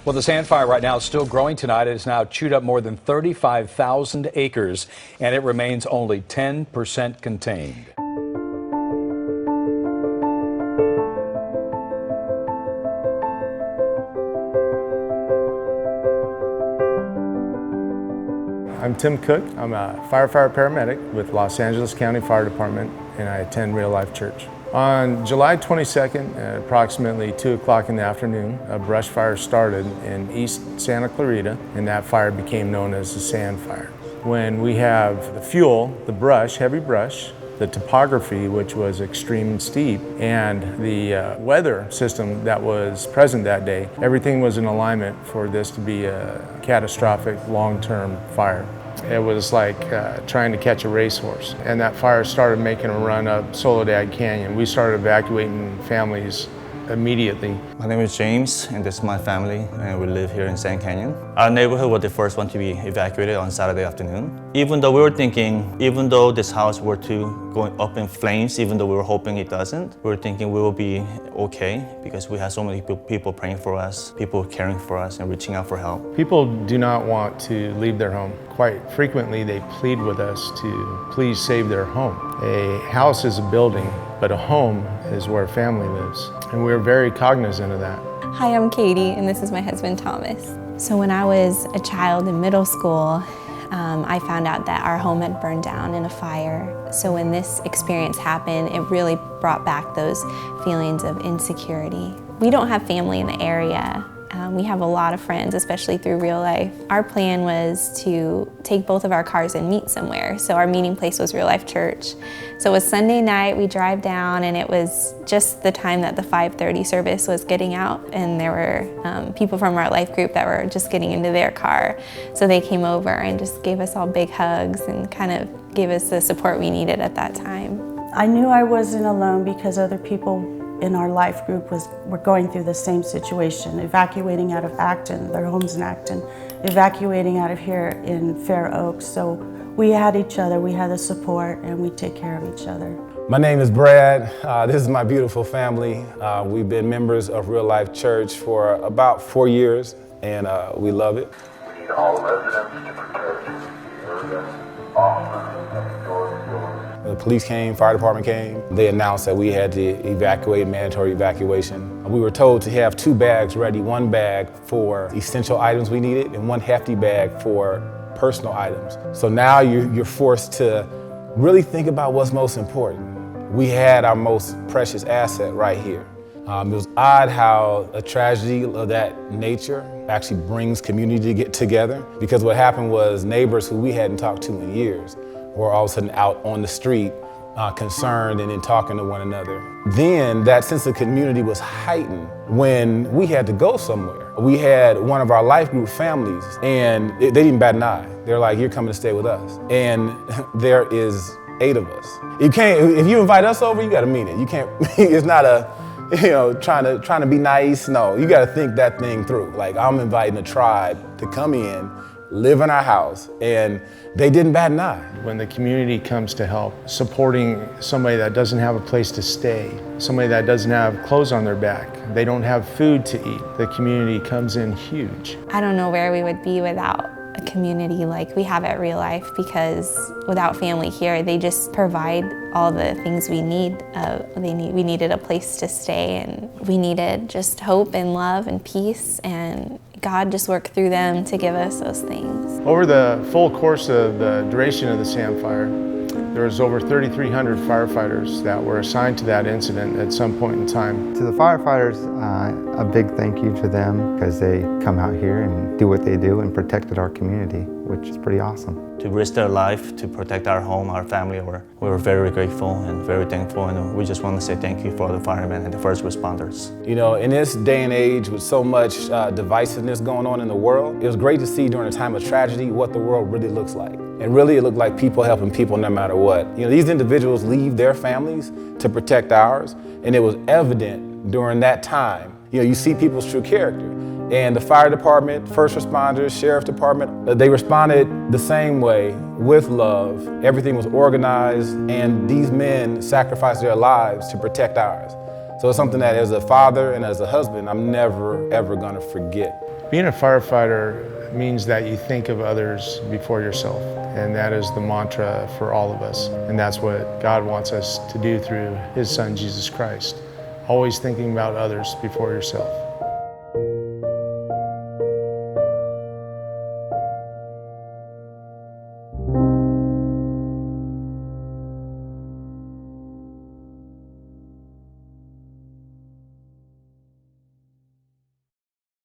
Well, the sand fire right now is still growing tonight. It has now chewed up more than 35,000 acres, and it remains only 10% contained. I'm Tim Cook. I'm a firefighter paramedic with Los Angeles County Fire Department, and I attend Real Life Church. On July 22nd, at approximately 2 o'clock in the afternoon, a brush fire started in East Santa Clarita, and that fire became known as the sand fire. When we have the fuel, the brush, heavy brush, the topography, which was extreme and steep, and the weather system that was present that day, everything was in alignment for this to be a catastrophic long-term fire. It was like trying to catch a racehorse. And that fire started making a run up Soledad Canyon. We started evacuating families immediately. My name is James, and this is my family, and we live here in Sand Canyon. Our neighborhood was the first one to be evacuated on Saturday afternoon. Even though we were thinking, even though this house were to go up in flames, even though we were hoping it doesn't, we were thinking we will be okay because we had so many people praying for us, people caring for us and reaching out for help. People do not want to leave their home. Quite frequently, they plead with us to please save their home. A house is a building, but a home is where family lives. And we're very cognizant of that. Hi, I'm Katie, and this is my husband, Thomas. So when I was a child in middle school, I found out that our home had burned down in a fire. So when this experience happened, it really brought back those feelings of insecurity. We don't have family in the area. We have a lot of friends, especially through Real Life. Our plan was to take both of our cars and meet somewhere. So our meeting place was Real Life Church. So it was Sunday night, we drive down, and it was just the time that the 5:30 service was getting out, and there were people from our life group that were just getting into their car. So they came over and just gave us all big hugs and kind of gave us the support we needed at that time. I knew I wasn't alone because other people in our life group were going through the same situation, evacuating out of Acton, their homes in Acton, evacuating out of here in Fair Oaks. So we had each other, we had the support, and we take care of each other. My name is Brad. This is my beautiful family. We've been members of Real Life Church for about 4 years, and we love it. We need all residents to protect the area off The police came, fire department came. They announced that we had to evacuate, mandatory evacuation. We were told to have 2 bags ready, 1 bag for essential items we needed and 1 hefty bag for personal items. So now you're forced to really think about what's most important. We had our most precious asset right here. It was odd how a tragedy of that nature actually brings community to get together, because what happened was neighbors who we hadn't talked to in years were all of a sudden out on the street, concerned and then talking to one another. Then that sense of community was heightened when we had to go somewhere. We had one of our life group families, and they didn't bat an eye. They're like, "You're coming to stay with us." And there is 8 of us. You can't, if you invite us over, you gotta mean it. You can't, it's not a, trying to be nice. No, you gotta think that thing through. Like, I'm inviting a tribe to come in, live in our house, and they didn't bat an eye. When the community comes to help, supporting somebody that doesn't have a place to stay, somebody that doesn't have clothes on their back, they don't have food to eat, the community comes in huge. I don't know where we would be without a community like we have at Real Life, because without family here, they just provide all the things we need. We needed a place to stay, and we needed just hope and love and peace, and God just worked through them to give us those things. Over the full course of the duration of the sand fire, there was over 3,300 firefighters that were assigned to that incident at some point in time. To the firefighters, a big thank you to them, because they come out here and do what they do and protected our community, which is pretty awesome. To risk their life to protect our home, our family, we were very grateful and very thankful, and we just want to say thank you for the firemen and the first responders. You know, in this day and age with so much divisiveness going on in the world, it was great to see during a time of tragedy what the world really looks like. And really it looked like people helping people no matter what. You know, these individuals leave their families to protect ours, and it was evident during that time. You know, you see people's true character. And the fire department, first responders, sheriff department, they responded the same way, with love. Everything was organized, and these men sacrificed their lives to protect ours. So it's something that as a father and as a husband, I'm never, ever gonna forget. Being a firefighter means that you think of others before yourself. And that is the mantra for all of us. And that's what God wants us to do through His Son, Jesus Christ. Always thinking about others before yourself.